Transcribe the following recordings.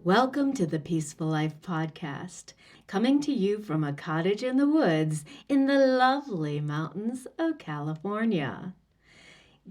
Welcome to the Peaceful Life Podcast, coming to you from a cottage in the woods in the lovely mountains of California.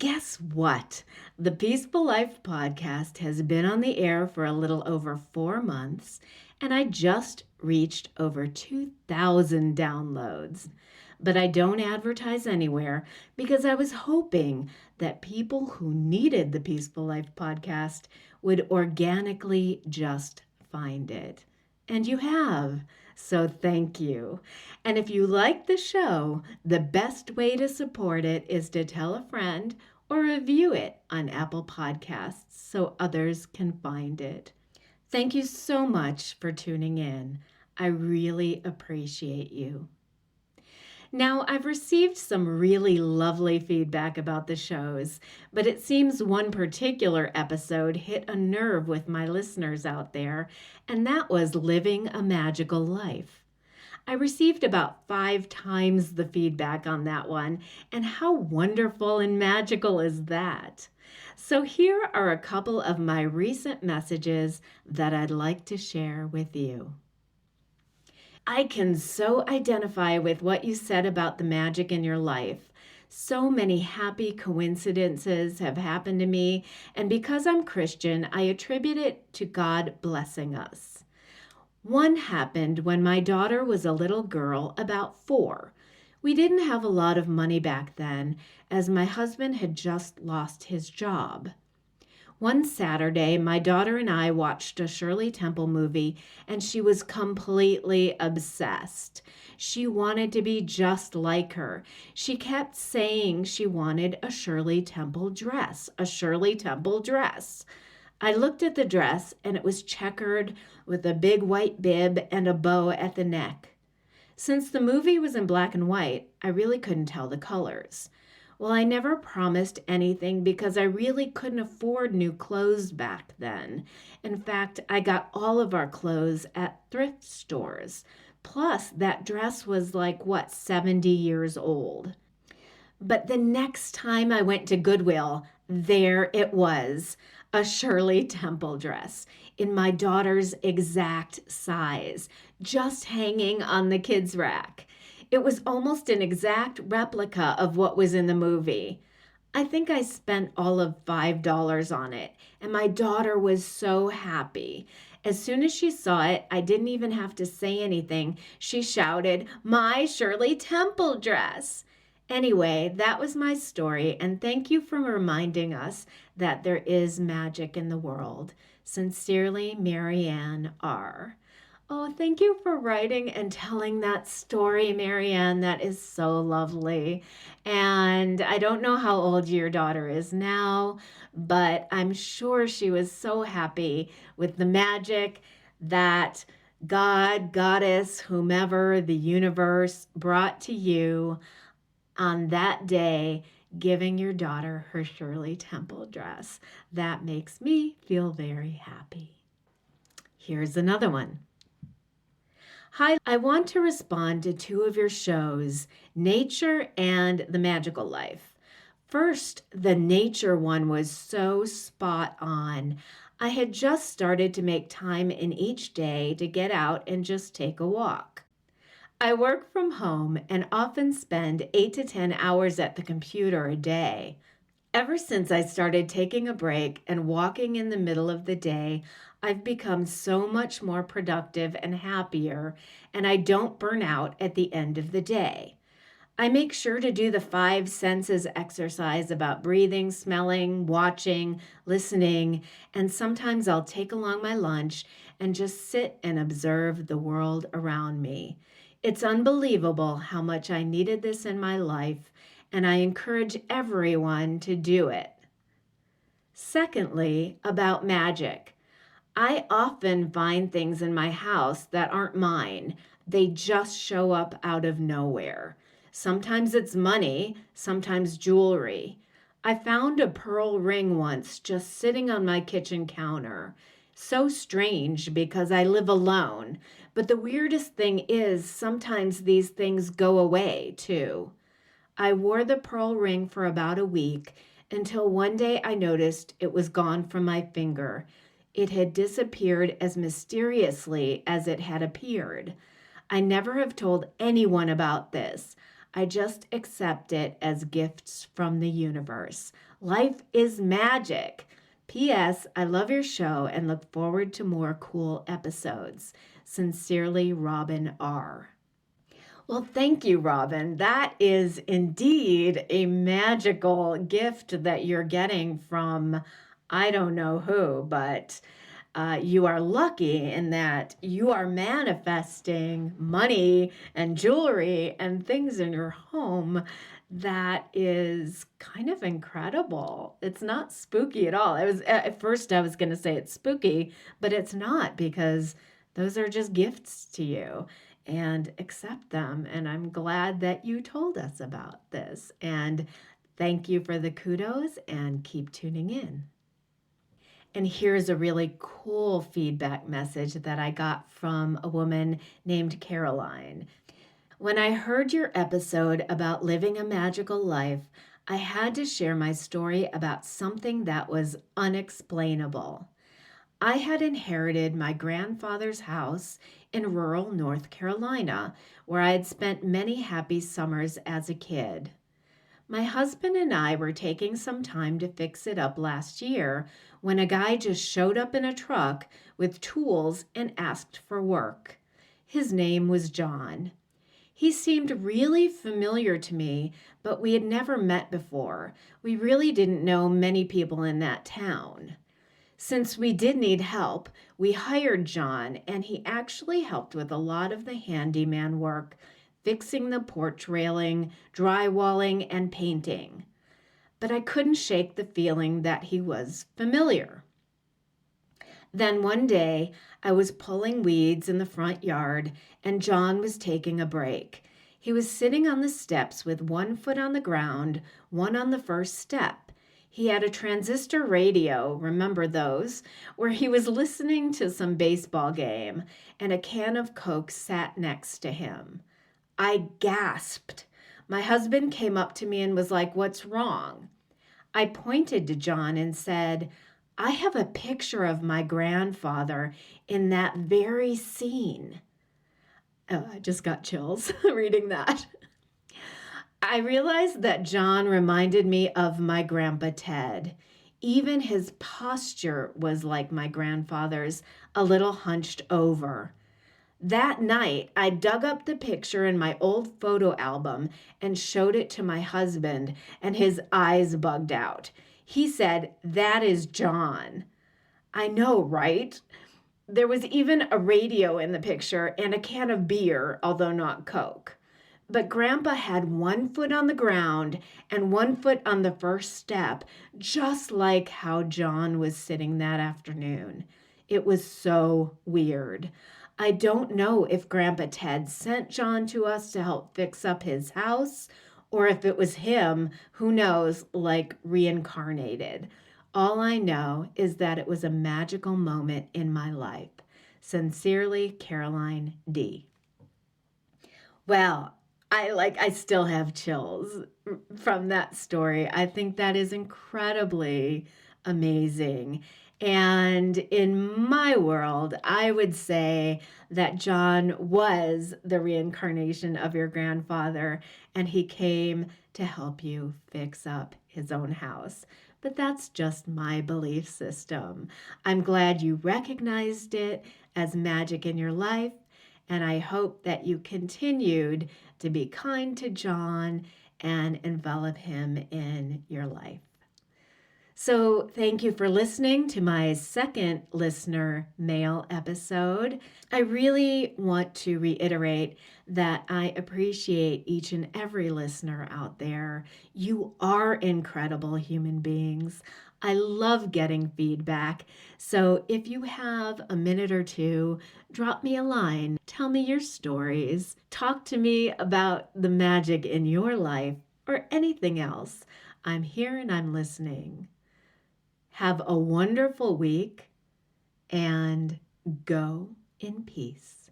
Guess what? The Peaceful Life Podcast has been on the air for a little over 4 months, and I just reached over 2,000 downloads. But I don't advertise anywhere because I was hoping that people who needed the Peaceful Life Podcast would organically just find it. And you have. So thank you. And if you like the show, the best way to support it is to tell a friend or review it on Apple Podcasts so others can find it. Thank you so much for tuning in. I really appreciate you. Now, I've received some really lovely feedback about the shows, but it seems one particular episode hit a nerve with my listeners out there, and that was living a magical life. I received about 5 times the feedback on that one, and how wonderful and magical is that? So here are a couple of my recent messages that I'd like to share with you. I can so identify with what you said about the magic in your life. So many happy coincidences have happened to me, and because I'm Christian, I attribute it to God blessing us. One happened when my daughter was a little girl, about 4. We didn't have a lot of money back then, as my husband had just lost his job. One Saturday, my daughter and I watched a Shirley Temple movie, and she was completely obsessed. She wanted to be just like her. She kept saying she wanted a Shirley Temple dress, a Shirley Temple dress. I looked at the dress, and it was checkered with a big white bib and a bow at the neck. Since the movie was in black and white, I really couldn't tell the colors. Well, I never promised anything because I really couldn't afford new clothes back then. In fact, I got all of our clothes at thrift stores. Plus, that dress was 70 years old. But the next time I went to Goodwill, there it was, a Shirley Temple dress in my daughter's exact size, just hanging on the kids' rack. It was almost an exact replica of what was in the movie. I think I spent all of $5 on it, and my daughter was so happy. As soon as she saw it, I didn't even have to say anything. She shouted, "My Shirley Temple dress!" Anyway, that was my story, and thank you for reminding us that there is magic in the world. Sincerely, Marianne R. Oh, thank you for writing and telling that story, Marianne. That is so lovely. And I don't know how old your daughter is now, but I'm sure she was so happy with the magic that God, Goddess, whomever, the universe brought to you on that day, giving your daughter her Shirley Temple dress. That makes me feel very happy. Here's another one. Hi, I want to respond to 2 of your shows, Nature and The Magical Life. First, the nature one was so spot on. I had just started to make time in each day to get out and just take a walk. I work from home and often spend 8 to 10 hours at the computer a day. Ever since I started taking a break and walking in the middle of the day, I've become so much more productive and happier, and I don't burn out at the end of the day. I make sure to do the 5 senses exercise about breathing, smelling, watching, listening, and sometimes I'll take along my lunch and just sit and observe the world around me. It's unbelievable how much I needed this in my life, and I encourage everyone to do it. Secondly, about magic. I often find things in my house that aren't mine. They just show up out of nowhere. Sometimes it's money, sometimes jewelry. I found a pearl ring once just sitting on my kitchen counter. So strange because I live alone. But the weirdest thing is sometimes these things go away too. I wore the pearl ring for about a week until one day I noticed it was gone from my finger. It had disappeared as mysteriously as it had appeared. I never have told anyone about this. I just accept it as gifts from the universe. Life is magic. P.S. I love your show and look forward to more cool episodes. Sincerely, Robin R. Well, thank you, Robin. That is indeed a magical gift that you're getting from I don't know who, but you are lucky in that you are manifesting money and jewelry and things in your home that is kind of incredible. It's not spooky at all. It was at first I was going to say it's spooky, but it's not because those are just gifts to you and accept them. And I'm glad that you told us about this. And thank you for the kudos and keep tuning in. And here's a really cool feedback message that I got from a woman named Caroline. When I heard your episode about living a magical life, I had to share my story about something that was unexplainable. I had inherited my grandfather's house in rural North Carolina, where I had spent many happy summers as a kid. My husband and I were taking some time to fix it up last year when a guy just showed up in a truck with tools and asked for work. His name was John. He seemed really familiar to me, but we had never met before. We really didn't know many people in that town. Since we did need help, we hired John, and he actually helped with a lot of the handyman work, fixing the porch railing, drywalling, and painting. But I couldn't shake the feeling that he was familiar. Then one day, I was pulling weeds in the front yard, and John was taking a break. He was sitting on the steps with one foot on the ground, one on the first step. He had a transistor radio, remember those, where he was listening to some baseball game, and a can of Coke sat next to him. I gasped. My husband came up to me and was like, "What's wrong?" I pointed to John and said, "I have a picture of my grandfather in that very scene." Oh, I just got chills reading that. I realized that John reminded me of my grandpa Ted. Even his posture was like my grandfather's, a little hunched over. That night, I dug up the picture in my old photo album and showed it to my husband, and his eyes bugged out. He said, "That is John." I know, right? There was even a radio in the picture and a can of beer, although not Coke. But Grandpa had one foot on the ground and one foot on the first step, just like how John was sitting that afternoon. It was so weird. I don't know if Grandpa Ted sent John to us to help fix up his house, or if it was him, who knows, like reincarnated. All I know is that it was a magical moment in my life. Sincerely, Caroline D. Well, I still have chills from that story. I think that is incredibly amazing. And in my world, I would say that John was the reincarnation of your grandfather, and he came to help you fix up his own house. But that's just my belief system. I'm glad you recognized it as magic in your life, and I hope that you continued to be kind to John and envelop him in your life. So thank you for listening to my second listener mail episode. I really want to reiterate that I appreciate each and every listener out there. You are incredible human beings. I love getting feedback. So if you have a minute or two, drop me a line. Tell me your stories. Talk to me about the magic in your life or anything else. I'm here and I'm listening. Have a wonderful week and go in peace.